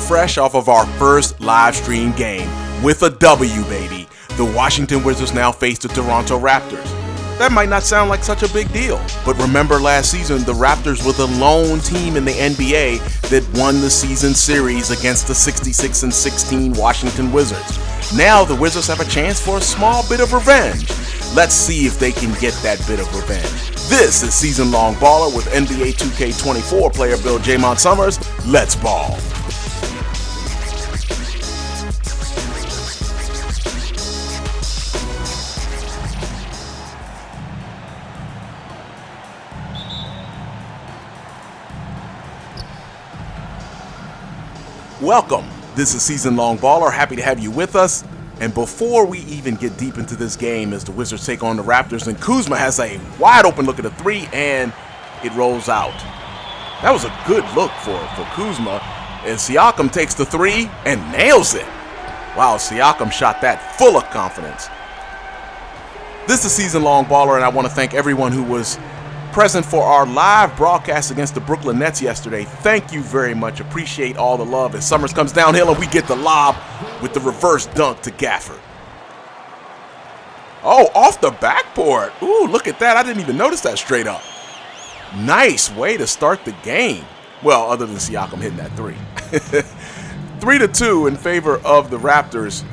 fresh off of our first live stream game with a W, baby. The Washington Wizards now face the Toronto Raptors. That might not sound like such a big deal, but remember last season, the Raptors were the lone team in the NBA that won the season series against the 66-16 Washington Wizards. Now the Wizards have a chance for a small bit of revenge. Let's see if they can get that bit of revenge. This is Season Long Baller with NBA 2K24 player build Jaymont Summerz. Let's ball. Welcome. This is Season Long Baller. Happy to have you with us. And before we even get deep into this game as the Wizards take on the Raptors, and Kuzma has a wide open look at the three and it rolls out. That was a good look for Kuzma. And Siakam takes the three and nails it. Wow, Siakam shot that full of confidence. This is Season Long Baller, and I want to thank everyone who was present for our live broadcast against the Brooklyn Nets yesterday. Thank you very much. Appreciate all the love. As Summerz comes downhill and we get the lob with the reverse dunk to Gafford. Oh, off the backboard. Ooh, look at that. I didn't even notice that straight up. Nice way to start the game. Well, other than Siakam hitting that three. 3-2 in favor of the Raptors.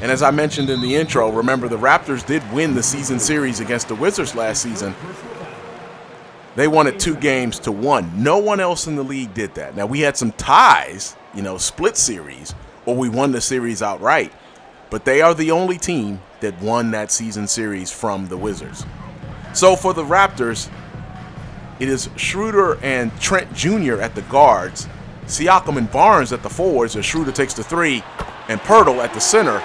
And as I mentioned in the intro, remember the Raptors did win the season series against the Wizards last season. They won it 2-1. No one else in the league did that. Now, we had some ties, split series, or we won the series outright. But they are the only team that won that season series from the Wizards. So for the Raptors, it is Schroeder and Trent Jr. at the guards, Siakam and Barnes at the forwards as Schroeder takes the three, and Poeltl at the center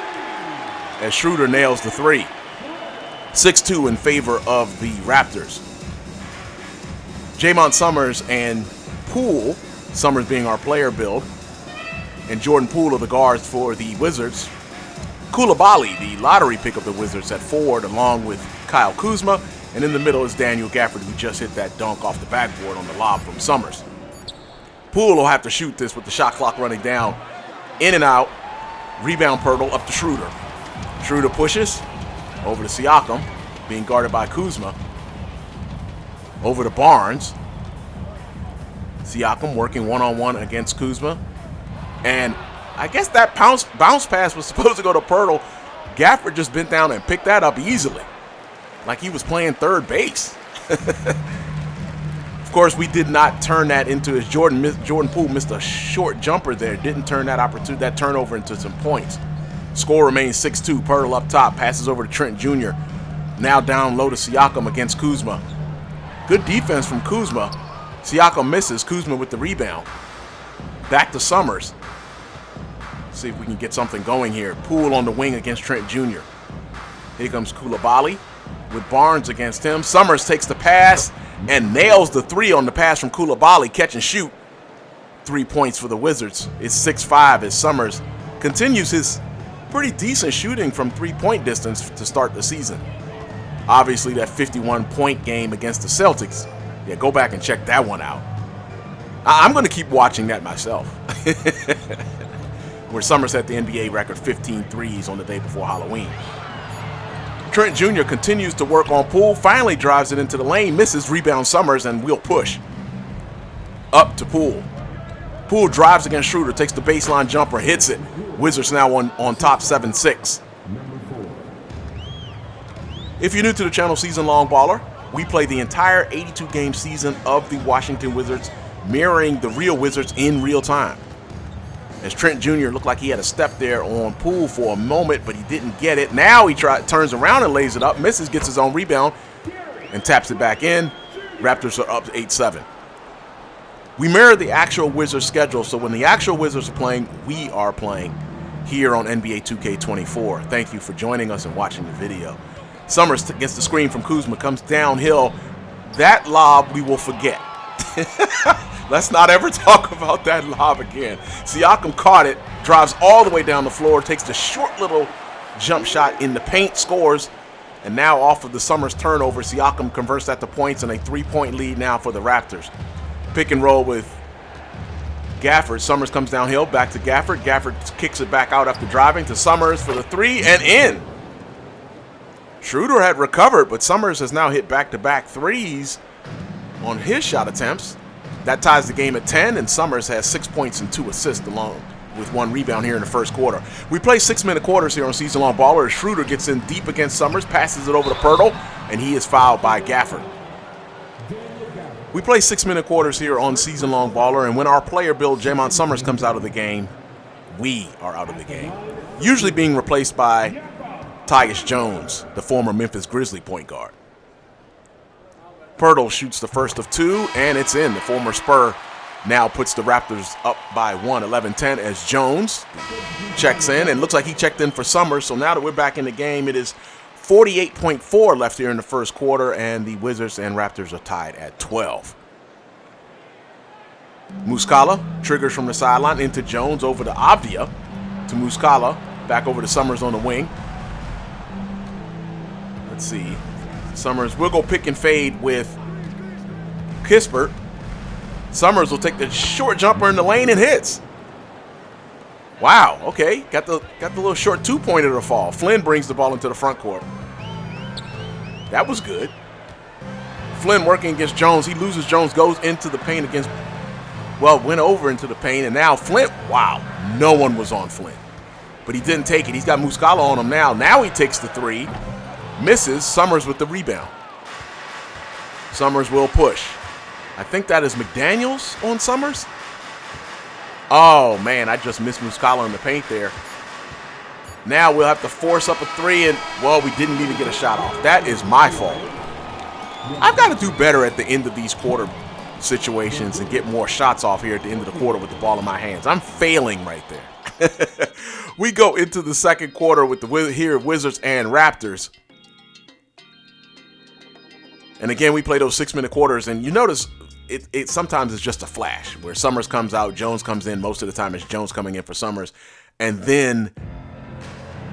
as Schroeder nails the three. 6-2 in favor of the Raptors. Jaymont Summerz and Poole, Summerz being our player build, and Jordan Poole are the guards for the Wizards. Coulibaly, the lottery pick of the Wizards, at forward along with Kyle Kuzma, and in the middle is Daniel Gafford, who just hit that dunk off the backboard on the lob from Summerz. Poole will have to shoot this with the shot clock running down. In and out. Rebound Poeltl up to Schroeder. Schroeder pushes over to Siakam, being guarded by Kuzma. Over to Barnes. Siakam working one-on-one against Kuzma. And I guess that bounce pass was supposed to go to Poeltl. Gafford just bent down and picked that up easily, like he was playing third base. Of course, we did not turn that into his Jordan Poole missed a short jumper there. Didn't turn that turnover into some points. Score remains 6-2. Poeltl up top, passes over to Trent Jr. Now down low to Siakam against Kuzma. Good defense from Kuzma. Siakam misses. Kuzma with the rebound. Back to Summerz. See if we can get something going here. Poole on the wing against Trent Jr. Here comes Coulibaly with Barnes against him. Summerz takes the pass and nails the three on the pass from Coulibaly. Catch and shoot. 3 points for the Wizards. It's 6-5 as Summerz continues his pretty decent shooting from three-point distance to start the season. Obviously, that 51-point game against the Celtics. Yeah, go back and check that one out. I'm going to keep watching that myself. Where Summerz had the NBA record 15 threes on the day before Halloween. Trent Jr. continues to work on Poole, finally drives it into the lane, misses, rebound Summerz, and we'll push. Up to Poole. Poole drives against Schroeder, takes the baseline jumper, hits it. Wizards now on top 7-6. If you're new to the channel Season Long Baller, we play the entire 82-game season of the Washington Wizards, mirroring the real Wizards in real time. As Trent Jr. looked like he had a step there on Poole for a moment, but he didn't get it. Now he turns around and lays it up, misses, gets his own rebound, and taps it back in. Raptors are up 8-7. We mirror the actual Wizards schedule, so when the actual Wizards are playing, we are playing here on NBA 2K24. Thank you for joining us and watching the video. Summerz gets the screen from Kuzma, comes downhill. That lob we will forget. Let's not ever talk about that lob again. Siakam caught it, drives all the way down the floor, takes the short little jump shot in the paint, scores, and now off of the Summerz turnover, Siakam converts that to points and a 3-point lead now for the Raptors. Pick and roll with Gafford. Summerz comes downhill, back to Gafford. Gafford kicks it back out after driving to Summerz for the three, and in. Schroeder had recovered, but Summerz has now hit back-to-back threes on his shot attempts. That ties the game at 10, and Summerz has 6 points and 2 assists along with 1 rebound here in the first quarter. We play 6-minute quarters here on Season Long Baller. Schroeder gets in deep against Summerz, passes it over to Pirtle, and he is fouled by Gafford. We play 6-minute quarters here on Season Long Baller, and when our player build Jaymont Summerz comes out of the game, we are out of the game. Usually being replaced by Tyus Jones, the former Memphis Grizzly point guard. Pirtle shoots the first of 2, and it's in. The former Spur now puts the Raptors up by 1, 11-10, as Jones checks in, and looks like he checked in for Summerz. So now that we're back in the game, it is 48.4 left here in the first quarter, and the Wizards and Raptors are tied at 12. Muscala triggers from the sideline into Jones, over to Avdia, to Muscala, back over to Summerz on the wing. Let's see. Summerz will go pick and fade with Kispert. Summerz will take the short jumper in the lane and hits. Wow, okay. Got the little short two-pointer to fall. Flynn brings the ball into the front court. That was good. Flynn working against Jones. He loses Jones, goes into the paint against, well, went over into the paint, and now Flynn, wow, no one was on Flynn. But he didn't take it. He's got Muscala on him now. Now he takes the three. Misses. Summerz with the rebound. Summerz will push. I think that is McDaniels on Summerz. Oh, man, I just missed Muscala in the paint there. Now we'll have to force up a three, and, well, we didn't even get a shot off. That is my fault. I've got to do better at the end of these quarter situations and get more shots off here at the end of the quarter with the ball in my hands. I'm failing right there. We go into the second quarter with the Wizards and Raptors. And again, we play those 6-minute quarters, and you notice it sometimes is just a flash where Summerz comes out, Jones comes in. Most of the time it's Jones coming in for Summerz, and then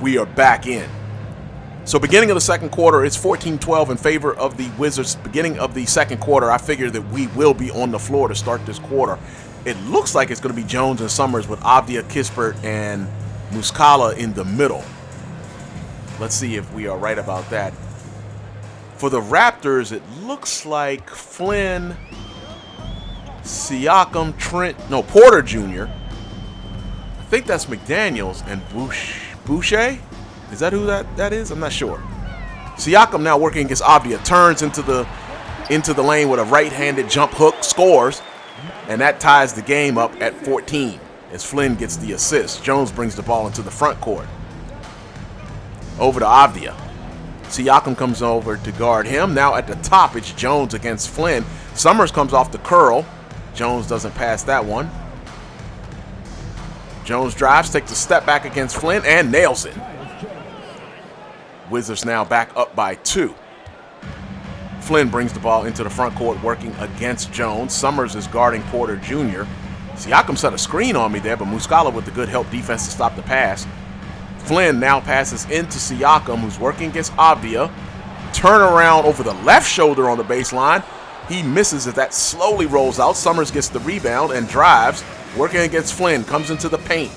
we are back in. So beginning of the second quarter, it's 14-12 in favor of the Wizards. Beginning of the second quarter, I figure that we will be on the floor to start this quarter. It looks like it's going to be Jones and Summerz with Avdia, Kispert, and Muscala in the middle. Let's see if we are right about that. For the Raptors, it looks like Flynn, Siakam, Porter Jr. I think that's McDaniels, and Boucher? Is that who that is? I'm not sure. Siakam now working against Avdia, turns into the lane with a right-handed jump hook, scores, and that ties the game up at 14 as Flynn gets the assist. Jones brings the ball into the front court. Over to Avdia. Siakam comes over to guard him. Now at the top, it's Jones against Flynn. Summerz comes off the curl. Jones doesn't pass that one. Jones drives, takes a step back against Flynn, and nails it. Wizards now back up by 2. Flynn brings the ball into the front court, working against Jones. Summerz is guarding Porter Jr. Siakam set a screen on me there, but Muscala with the good help defense to stop the pass. Flynn now passes into Siakam, who's working against Avdia. Turn around over the left shoulder on the baseline. He misses as that slowly rolls out. Summerz gets the rebound and drives. Working against Flynn, comes into the paint.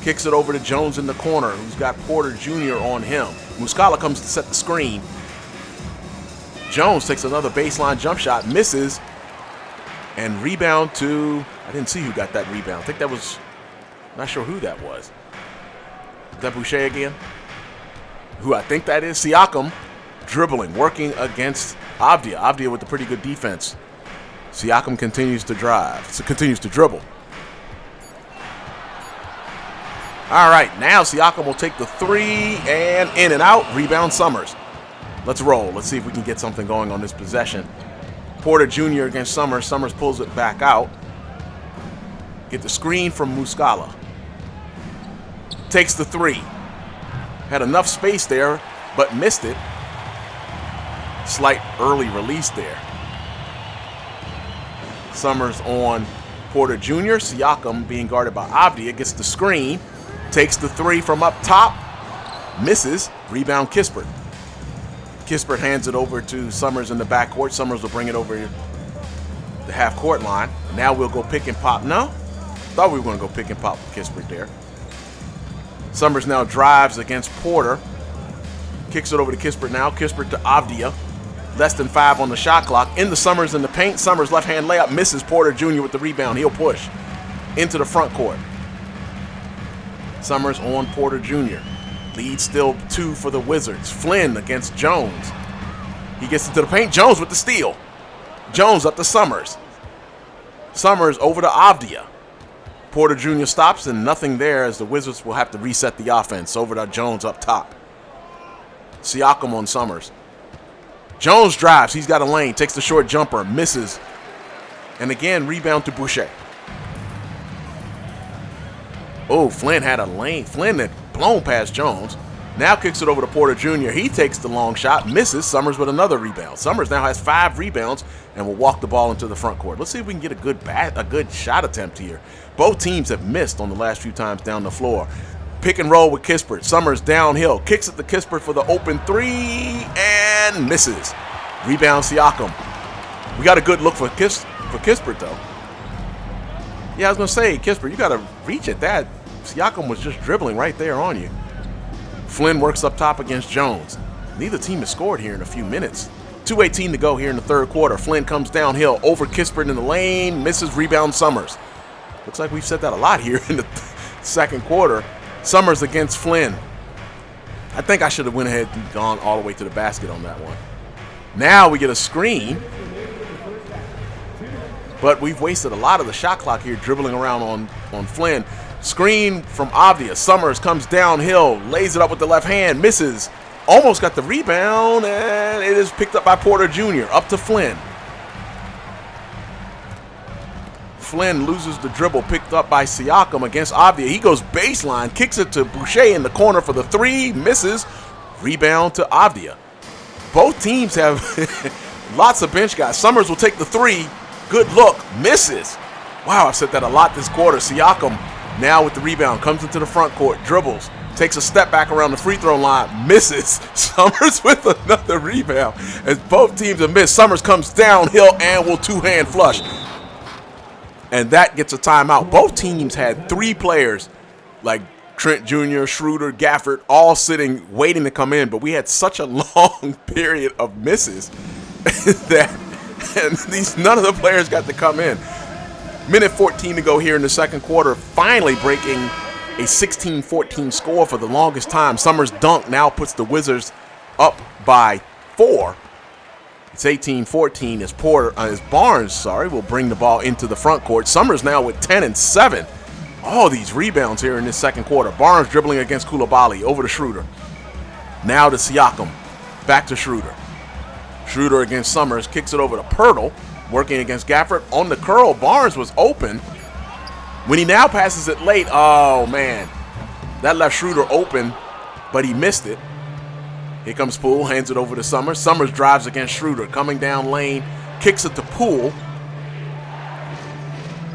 Kicks it over to Jones in the corner, who's got Porter Jr. on him. Muscala comes to set the screen. Jones takes another baseline jump shot, misses, and rebound to, I didn't see who got that rebound. I think that was, not sure who that was. Is that Boucher again? Who I think that is? Siakam dribbling, working against Avdia. Avdia with a pretty good defense. Siakam continues to drive, continues to dribble. All right, now Siakam will take the three, and in and out. Rebound Summerz. Let's roll. Let's see if we can get something going on this possession. Porter Jr. against Summerz. Summerz pulls it back out. Get the screen from Muscala. Takes the three. Had enough space there, but missed it. Slight early release there. Summerz on Porter Jr. Siakam being guarded by Avdia. Gets the screen. Takes the three from up top. Misses. Rebound Kispert. Kispert hands it over to Summerz in the backcourt. Summerz will bring it over the half-court line. Now we'll go pick and pop. No? Thought we were going to go pick and pop with Kispert there. Summerz now drives against Porter. Kicks it over to Kispert now. Kispert to Avdia. Less than 5 on the shot clock. Into Summerz in the paint. Summerz left-hand layup misses. Porter Jr. with the rebound. He'll push into the front court. Summerz on Porter Jr. Lead still 2 for the Wizards. Flynn against Jones. He gets into the paint. Jones with the steal. Jones up to Summerz. Summerz over to Avdia. Porter Jr. stops and nothing there as the Wizards will have to reset the offense. Over to Jones up top. Siakam on Summerz. Jones drives. He's got a lane. Takes the short jumper. Misses. And again, rebound to Boucher. Oh, Flynn had a lane. Flynn had blown past Jones. Now kicks it over to Porter Jr. He takes the long shot. Misses. Summerz with another rebound. Summerz now has 5 rebounds and will walk the ball into the front court. Let's see if we can get a good shot attempt here. Both teams have missed on the last few times down the floor. Pick and roll with Kispert. Summerz downhill. Kicks it to Kispert for the open 3 and misses. Rebound Siakam. We got a good look for Kispert though. Yeah, I was going to say, Kispert, you got to reach at that. Siakam was just dribbling right there on you. Flynn works up top against Jones. Neither team has scored here in a few minutes. 2:18 to go here in the third quarter. Flynn comes downhill over Kispert in the lane. Misses. Rebound Summerz. Looks like we've said that a lot here in the second quarter. Summerz against Flynn. I think I should have went ahead and gone all the way to the basket on that one. Now we get a screen. But we've wasted a lot of the shot clock here dribbling around on Flynn. Screen from Avdia. Summerz comes downhill, lays it up with the left hand, misses. Almost got the rebound, and it is picked up by Porter Jr. Up to Flynn. Flynn loses the dribble, picked up by Siakam against Avdia. He goes baseline, kicks it to Boucher in the corner for the 3, misses. Rebound to Avdia. Both teams have lots of bench guys. Summerz will take the 3. Good look, misses. Wow, I've said that a lot this quarter. Siakam now with the rebound, comes into the front court, dribbles, takes a step back around the free throw line, misses. Summerz with another rebound as both teams have missed. Summerz comes downhill and will 2-hand flush. And that gets a timeout. Both teams had 3 players like Trent Jr., Schroeder, Gafford, all sitting, waiting to come in. But we had such a long period of misses that none of the players got to come in. Minute 14 to go here in the second quarter. Finally breaking a 16-14 score for the longest time. Summerz dunk now puts the Wizards up by 4. It's 18-14 as Barnes will bring the ball into the front court. Summerz now with 10 and 7. All these rebounds here in this second quarter. Barnes dribbling against Coulibaly over to Schroeder. Now to Siakam. Back to Schroeder. Schroeder against Summerz. Kicks it over to Pirtle. Working against Gafford on the curl. Barnes was open. When he now passes it late, oh man, that left Schroeder open, but he missed it. Here comes Poole, hands it over to Summerz. Summerz drives against Schroeder, coming down lane, kicks it to Poole.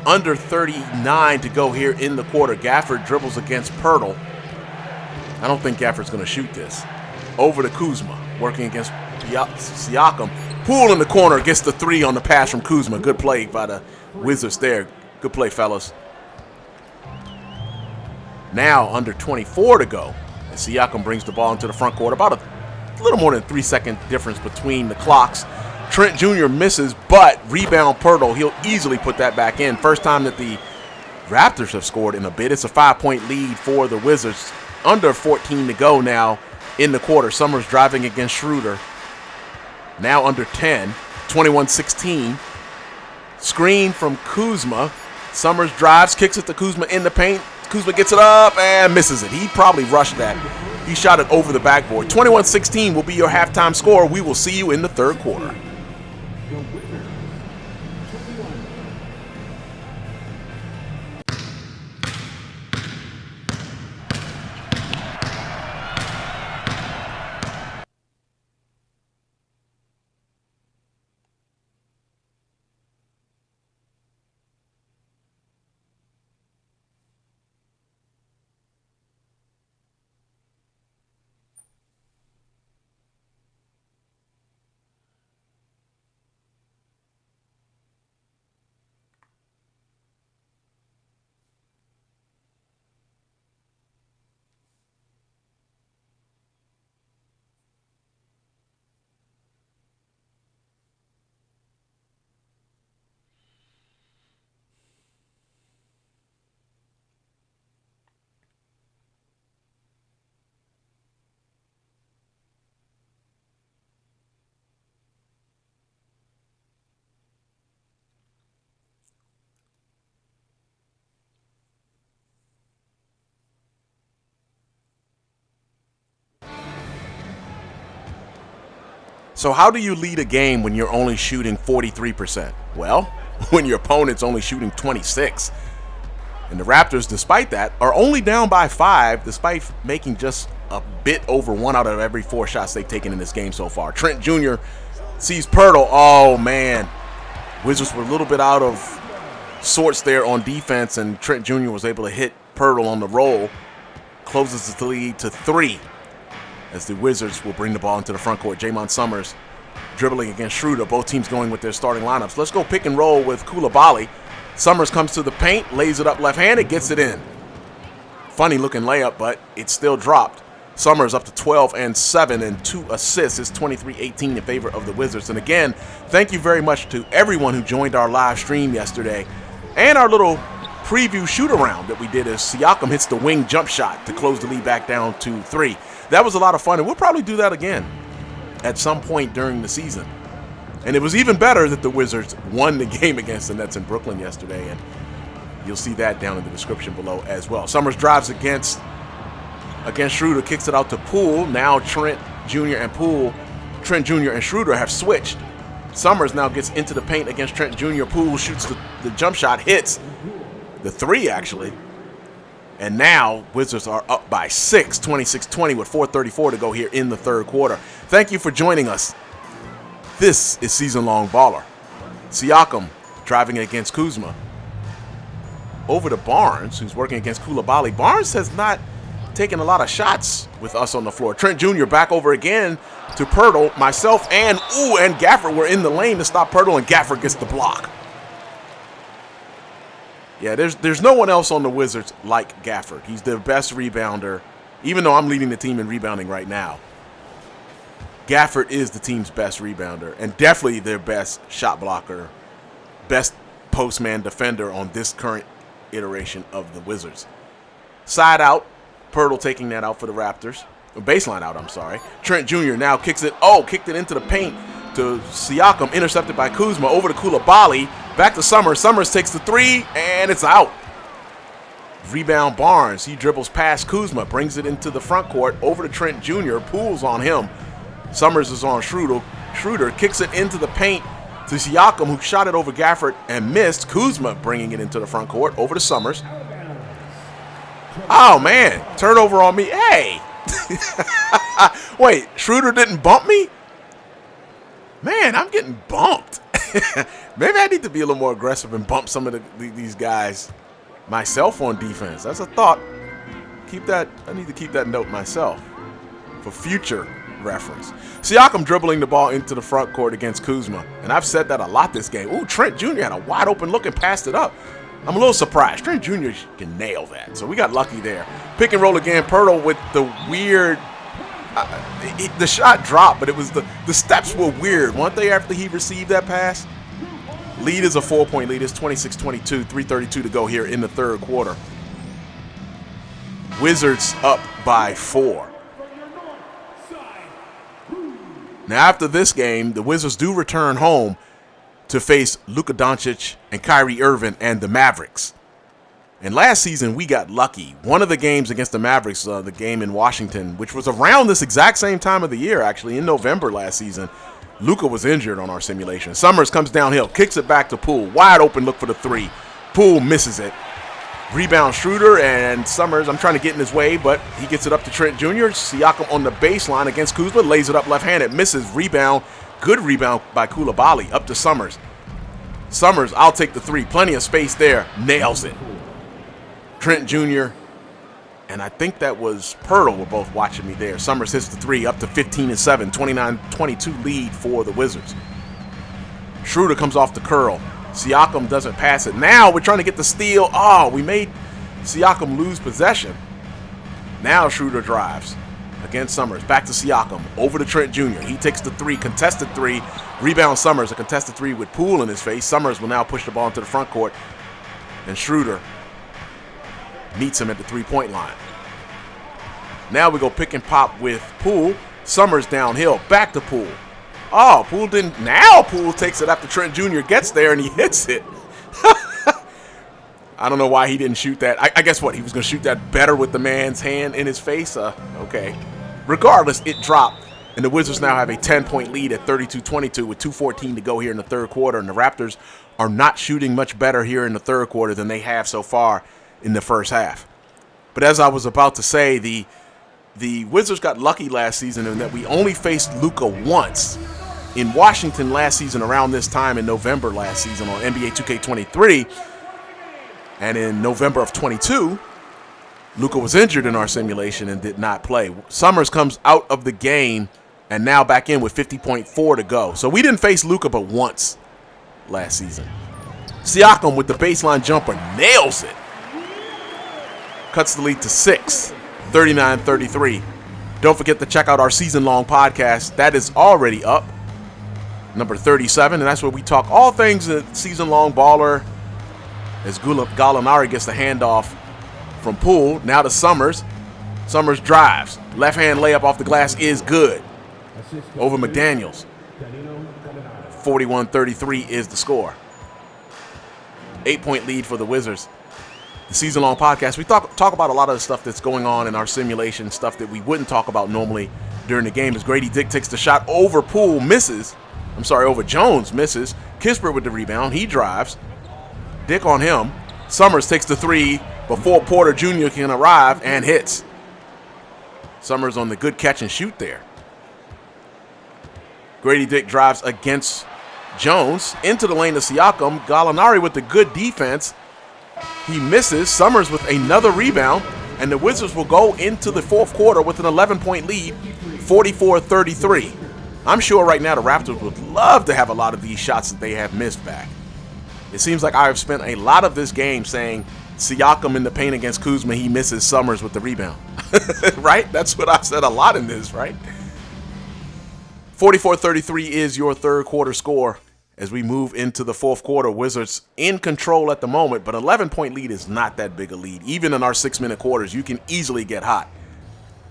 Under 39 to go here in the quarter. Gafford dribbles against Pirtle. I don't think Gafford's going to shoot this. Over to Kuzma, working against Siakam. Poole in the corner gets the 3 on the pass from Kuzma. Good play by the Wizards there. Good play, fellas. Now under 24 to go. And Siakam brings the ball into the front court. About a little more than 3-second difference between the clocks. Trent Jr. misses, but rebound Pirtle. He'll easily put that back in. First time that the Raptors have scored in a bit. It's a 5-point lead for the Wizards. Under 14 to go now in the quarter. Summerz driving against Schroeder. Now under 10, 21-16. Screen from Kuzma. Summerz drives, kicks it to Kuzma in the paint. Kuzma gets it up and misses it. He probably rushed that. He shot it over the backboard. 21-16 will be your halftime score. We will see you in the third quarter. So how do you lead a game when you're only shooting 43%? Well, when your opponent's only shooting 26%. And the Raptors, despite that, are only down by 5, despite making just a bit over 1 out of every 4 shots they've taken in this game so far. Trent Jr. sees Pirtle. Oh, man. Wizards were a little bit out of sorts there on defense, and Trent Jr. was able to hit Pirtle on the roll. Closes the lead to 3 as the Wizards will bring the ball into the front court. Jaymont Summerz dribbling against Schroeder. Both teams going with their starting lineups. Let's go pick and roll with Coulibaly. Summerz comes to the paint, lays it up left-handed, gets it in. Funny looking layup, but it's still dropped. Summerz up to 12 and 7 and 2 assists. It's 23-18 in favor of the Wizards. And again, thank you very much to everyone who joined our live stream yesterday and our little preview shoot-around that we did as Siakam hits the wing jump shot to close the lead back down to 3. That was a lot of fun, and we'll probably do that again at some point during the season. And it was even better that the Wizards won the game against the Nets in Brooklyn yesterday, and you'll see that down in the description below as well. Summerz drives against Schroeder, kicks it out to Poole. Now Trent Jr. and Schroeder have switched. Summerz now gets into the paint against Trent Jr. Poole shoots the jump shot, hits the 3 actually. And now Wizards are up by 6, 26-20 with 4:34 to go here in the third quarter. Thank you for joining us. This is Season Long Baller. Siakam driving against Kuzma. Over to Barnes, who's working against Coulibaly. Barnes has not taken a lot of shots with us on the floor. Trent Jr. back over again to Pirtle. Myself and Gafford were in the lane to stop Pirtle, and Gafford gets the block. Yeah, there's no one else on the Wizards like Gafford. He's their best rebounder, even though I'm leading the team in rebounding right now. Gafford is the team's best rebounder and definitely their best shot blocker, best post-man defender on this current iteration of the Wizards. Side out, Pirtle taking that out for the Raptors. Baseline out, I'm sorry. Trent Jr. now kicked it into the paint to Siakam, intercepted by Kuzma, over to Coulibaly, back to Summerz. Summerz takes the 3, and it's out. Rebound Barnes. He dribbles past Kuzma, brings it into the front court, over to Trent Jr., pulls on him. Summerz is on Schroeder, kicks it into the paint to Siakam, who shot it over Gafford and missed. Kuzma bringing it into the front court, over to Summerz. Oh, man, turnover on me. Hey! Wait, Schroeder didn't bump me? Man, I'm getting bumped. Maybe I need to be a little more aggressive and bump some of these guys myself on defense. That's a thought. I need to keep that note myself for future reference. Siakam dribbling the ball into the front court against Kuzma. And I've said that a lot this game. Ooh, Trent Jr. had a wide open look and passed it up. I'm a little surprised. Trent Jr. can nail that. So we got lucky there. Pick and roll again. Pirtle with the weird... the shot dropped, but it was the steps were weird, weren't they, after he received that pass? Lead is a 4-point lead. It's 26-22, 3:32 to go here in the third quarter. Wizards up by 4. Now, after this game, the Wizards do return home to face Luka Doncic and Kyrie Irving and the Mavericks. And last season, we got lucky. One of the games against the Mavericks, the game in Washington, which was around this exact same time of the year, actually, in November last season, Luka was injured on our simulation. Summerz comes downhill, kicks it back to Poole. Wide open look for the 3. Poole misses it. Rebound Schroeder, and Summerz, I'm trying to get in his way, but he gets it up to Trent Jr. Siakam on the baseline against Kuzma, lays it up left-handed, misses. Rebound, good rebound by Coulibaly, up to Summerz. Summerz, I'll take the 3. Plenty of space there, nails it. Trent Jr. and I think that was Pirtle were both watching me there. Summerz hits the 3, up to 15-7, 29-22 lead for the Wizards. Schroeder comes off the curl. Siakam doesn't pass it. Now we're trying to get the steal. Oh, we made Siakam lose possession. Now Schroeder drives against Summerz. Back to Siakam. Over to Trent Jr. He takes the 3, contested 3. Rebound Summerz, a contested 3 with Poole in his face. Summerz will now push the ball into the front court. And Schroeder meets him at the 3-point line. Now we go pick and pop with Poole. Summerz downhill. Back to Poole. Oh, Poole didn't. Now Poole takes it after Trent Jr. gets there and he hits it. I don't know why he didn't shoot that. I guess what? He was going to shoot that better with the man's hand in his face? Okay. Regardless, it dropped. And the Wizards now have a 10-point lead at 32-22 with 2:14 to go here in the third quarter. And the Raptors are not shooting much better here in the third quarter than they have so far in the first half. But as I was about to say, the Wizards got lucky last season in that we only faced Luka once. In Washington last season around this time in November last season on NBA 2K23. And in November of 22, Luka was injured in our simulation and did not play. Summerz comes out of the game and now back in with 50.4 to go. So we didn't face Luka but once last season. Siakam with the baseline jumper nails it. Cuts the lead to 6, 39-33. Don't forget to check out our season-long podcast. That is already up, number 37, and that's where we talk all things season-long baller. As Gallinari gets the handoff from Poole, now to Summerz. Summerz drives. Left-hand layup off the glass is good. Over McDaniels. 41-33 is the score. 8-point lead for the Wizards. The season-long podcast, we talk about a lot of the stuff that's going on in our simulation, stuff that we wouldn't talk about normally during the game. As Grady Dick takes the shot over Poole, misses. Over Jones, misses. Kispert with the rebound. He drives. Dick on him. Summerz takes the three before Porter Jr. can arrive and hits. Summerz on the good catch and shoot there. Grady Dick drives against Jones into the lane to Siakam. Gallinari with the good defense. He misses. Summerz with another rebound. And the Wizards will go into the fourth quarter with an 11-point lead, 44-33. I'm sure right now the Raptors would love to have a lot of these shots that they have missed back. It seems like I have spent a lot of this game saying Siakam in the paint against Kuzma, he misses. Summerz with the rebound. Right? That's what I've said a lot in this, right? 44-33 is your third quarter score as we move into the fourth quarter. Wizards in control at the moment, but 11-point lead is not that big a lead. Even in our 6-minute quarters, you can easily get hot.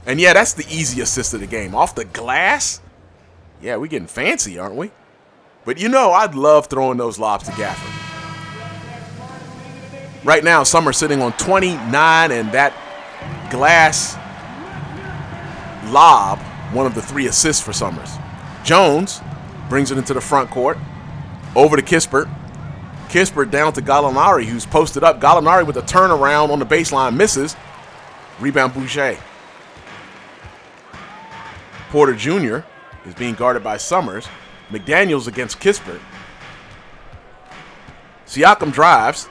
And yeah, that's the easy assist of the game. Off the glass? Yeah, we're getting fancy, aren't we? But you know, I'd love throwing those lobs to Gafford. Right now, Summerz sitting on 29, and that glass lob, one of the 3 assists for Summerz. Jones brings it into the front court. Over to Kispert. Kispert down to Gallinari, who's posted up. Gallinari with a turnaround on the baseline, misses. Rebound Boucher. Porter Jr. is being guarded by Summerz. McDaniels against Kispert. Siakam drives.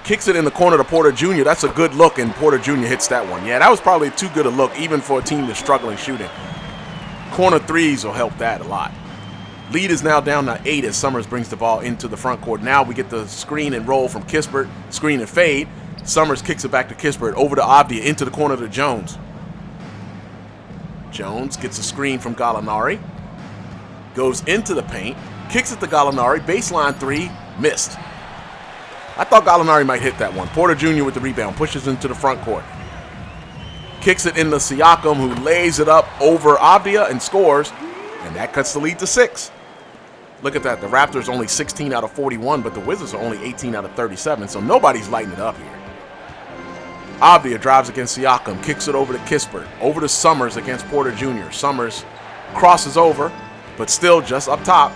Kicks it in the corner to Porter Jr. That's a good look, and Porter Jr. hits that one. Yeah, that was probably too good a look, even for a team that's struggling shooting. Corner threes will help that a lot. Lead is now down to 8 as Summerz brings the ball into the front court. Now we get the screen and roll from Kispert. Screen and fade. Summerz kicks it back to Kispert. Over to Avdia, into the corner to Jones. Jones gets a screen from Gallinari. Goes into the paint. Kicks it to Gallinari. Baseline 3. Missed. I thought Gallinari might hit that one. Porter Jr. with the rebound. Pushes into the front court. Kicks it into Siakam, who lays it up over Avdia and scores. And that cuts the lead to 6. Look at that. The Raptors only 16 out of 41, but the Wizards are only 18 out of 37, so nobody's lighting it up here. Avdia drives against Siakam, kicks it over to Kispert, over to Summerz against Porter Jr. Summerz crosses over, but still just up top.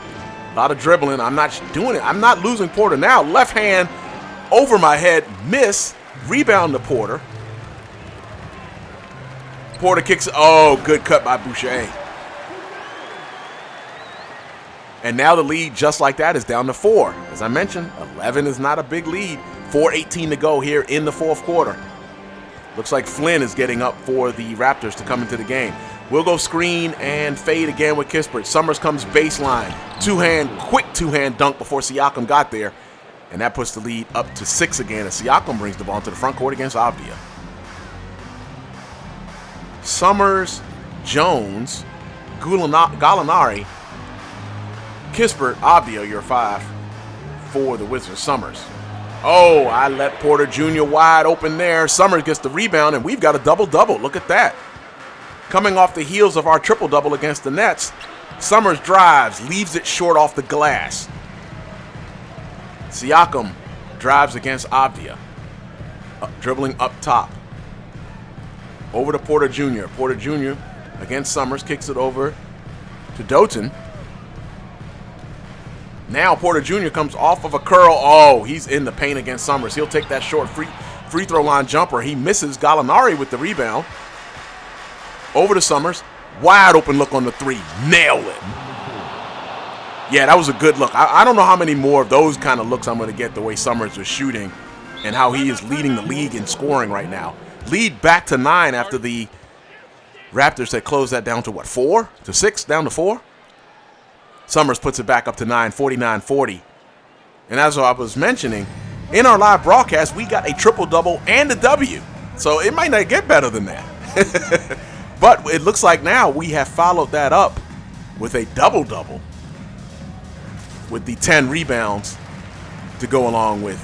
A lot of dribbling. I'm not doing it. I'm not losing Porter now. Left hand over my head, miss, rebound to Porter. Porter kicks it. Oh, good cut by Boucher. And now the lead, just like that, is down to 4. As I mentioned, 11 is not a big lead. 4:18 to go here in the fourth quarter. Looks like Flynn is getting up for the Raptors to come into the game. We'll go screen and fade again with Kispert. Summerz comes baseline. Quick two-hand dunk before Siakam got there. And that puts the lead up to 6 again as Siakam brings the ball into the front court against Avdia. Summerz, Jones, Gallinari, Kispert, Avdia, your 5 for the Wizards. Summerz. Oh, I let Porter Jr. wide open there. Summerz gets the rebound, and we've got a double-double. Look at that. Coming off the heels of our triple-double against the Nets, Summerz drives, leaves it short off the glass. Siakam drives against Avdia, dribbling up top. Over to Porter Jr. Porter Jr. against Summerz. Kicks it over to Doughton. Now Porter Jr. comes off of a curl. Oh, he's in the paint against Summerz. He'll take that short free throw line jumper. He misses. Gallinari with the rebound. Over to Summerz. Wide open look on the three. Nail it. Yeah, that was a good look. I don't know how many more of those kind of looks I'm going to get the way Summerz was shooting and how he is leading the league in scoring right now. Lead back to 9 after the Raptors had closed that down to what, 4? To 6, down to 4? Summerz puts it back up to 9, 49-40. And as I was mentioning, in our live broadcast, we got a triple-double and a W. So it might not get better than that. But it looks like now we have followed that up with a double-double with the 10 rebounds to go along with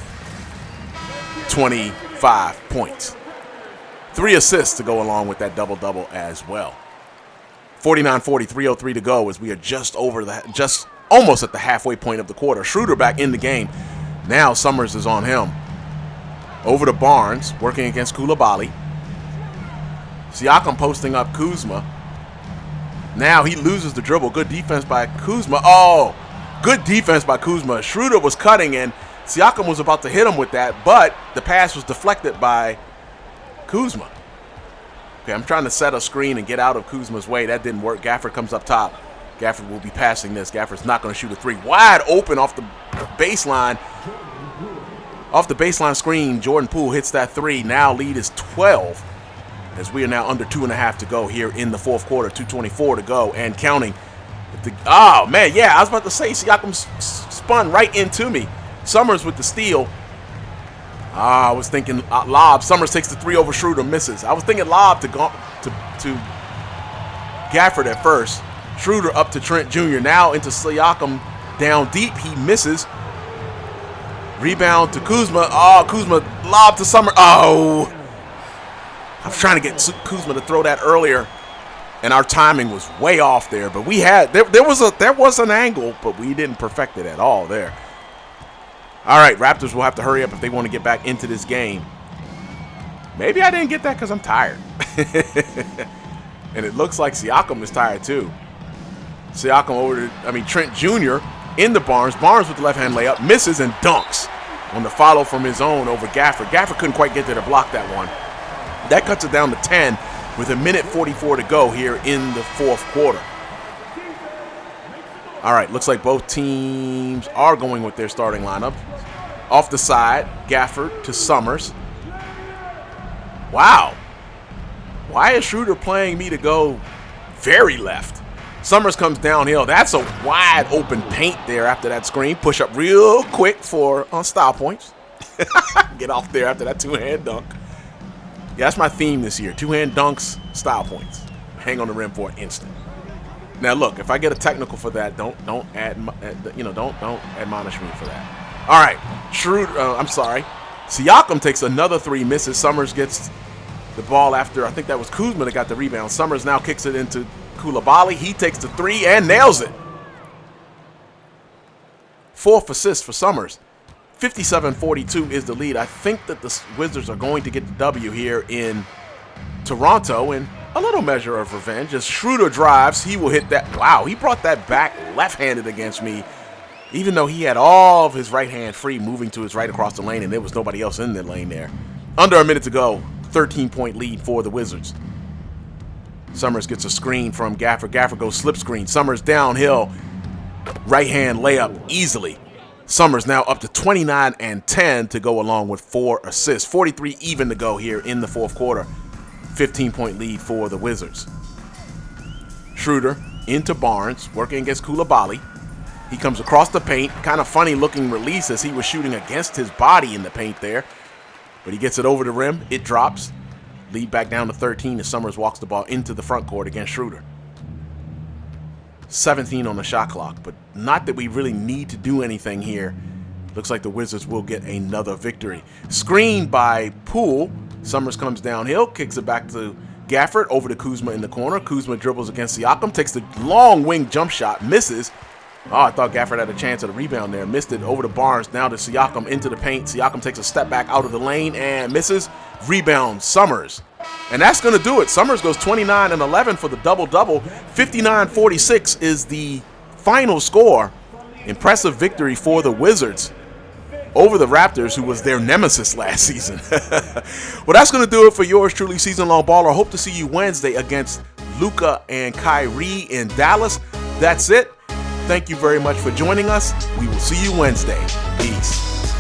25 points. 3 assists to go along with that double-double as well. 49-40, 3:03 to go as we are just almost at the halfway point of the quarter. Schroeder back in the game. Now Summerz is on him. Over to Barnes, working against Coulibaly. Siakam posting up Kuzma. Now he loses the dribble. Good defense by Kuzma. Oh, good defense by Kuzma. Schroeder was cutting and Siakam was about to hit him with that, but the pass was deflected by Kuzma. Okay, I'm trying to set a screen and get out of Kuzma's way. That didn't work. Gafford comes up top. Gafford will be passing this. Gafford's not going to shoot a 3. Wide open off the baseline. Off the baseline screen, Jordan Poole hits that 3. Now lead is 12 as we are now under 2.5 to go here in the fourth quarter. 2:24 to go and counting. Oh, man, yeah, I was about to say Siakam spun right into me. Summerz with the steal. I was thinking lob. Summerz takes the 3 over Schroeder, misses. I was thinking lob to Gafford at first. Schroeder up to Trent Jr. Now into Siakam down deep. He misses. Rebound to Kuzma. Oh, Kuzma lob to Summerz. Oh, I was trying to get Kuzma to throw that earlier, and our timing was way off there. But we had there was an angle, but we didn't perfect it at all there. All right, Raptors will have to hurry up if they want to get back into this game. Maybe I didn't get that because I'm tired. And it looks like Siakam is tired too. Siakam over to, Trent Jr. in the Barnes. Barnes with the left-hand layup, misses and dunks on the follow from his own over Gafford. Gafford couldn't quite get there to block that one. That cuts it down to 10 with 1:44 to go here in the fourth quarter. All right, looks like both teams are going with their starting lineup. Off the side, Gafford to Summerz. Wow. Why is Schroeder playing me to go very left? Summerz comes downhill. That's a wide open paint there after that screen. Push up real quick for style points. Get off there after that two-hand dunk. Yeah, that's my theme this year. Two-hand dunks, style points. Hang on the rim for an instant. Now look, if I get a technical for that, don't admonish me for that. All right, Siakam takes another 3, misses. Summerz gets the ball after, I think that was Kuzma that got the rebound. Summerz now kicks it into Coulibaly. He takes the 3 and nails it. 4th assist for Summerz. 57-42 is the lead. I think that the Wizards are going to get the W here in Toronto, and a little measure of revenge. As Schroeder drives, he will hit that. Wow, he brought that back left-handed against me, even though he had all of his right hand free, moving to his right across the lane, and there was nobody else in the lane there. Under a minute to go, 13-point lead for the Wizards. Summerz gets a screen from Gafford. Gafford goes slip screen. Summerz downhill. Right-hand layup easily. Summerz now up to 29 and 10 to go along with 4 assists. 43 even to go here in the fourth quarter. 15-point lead for the Wizards. Schroeder into Barnes, working against Coulibaly. He comes across the paint. Kind of funny looking release as he was shooting against his body in the paint there. But he gets it over the rim. It drops. Lead back down to 13 as Summerz walks the ball into the front court against Schroeder. 17 on the shot clock, but not that we really need to do anything here. Looks like the Wizards will get another victory. Screened by Poole. Summerz comes downhill, kicks it back to Gafford, over to Kuzma in the corner. Kuzma dribbles against Siakam, takes the long wing jump shot, misses. Oh, I thought Gafford had a chance at a rebound there. Missed it over to Barnes, now to Siakam into the paint. Siakam takes a step back out of the lane and misses. Rebound, Summerz. And that's going to do it. Summerz goes 29 and 11 for the double-double. 59-46 is the final score. Impressive victory for the Wizards over the Raptors, who was their nemesis last season. Well, that's going to do it for yours truly, Season Long Baller. Hope to see you Wednesday against Luka and Kyrie in Dallas. That's it. Thank you very much for joining us. We will see you Wednesday. Peace.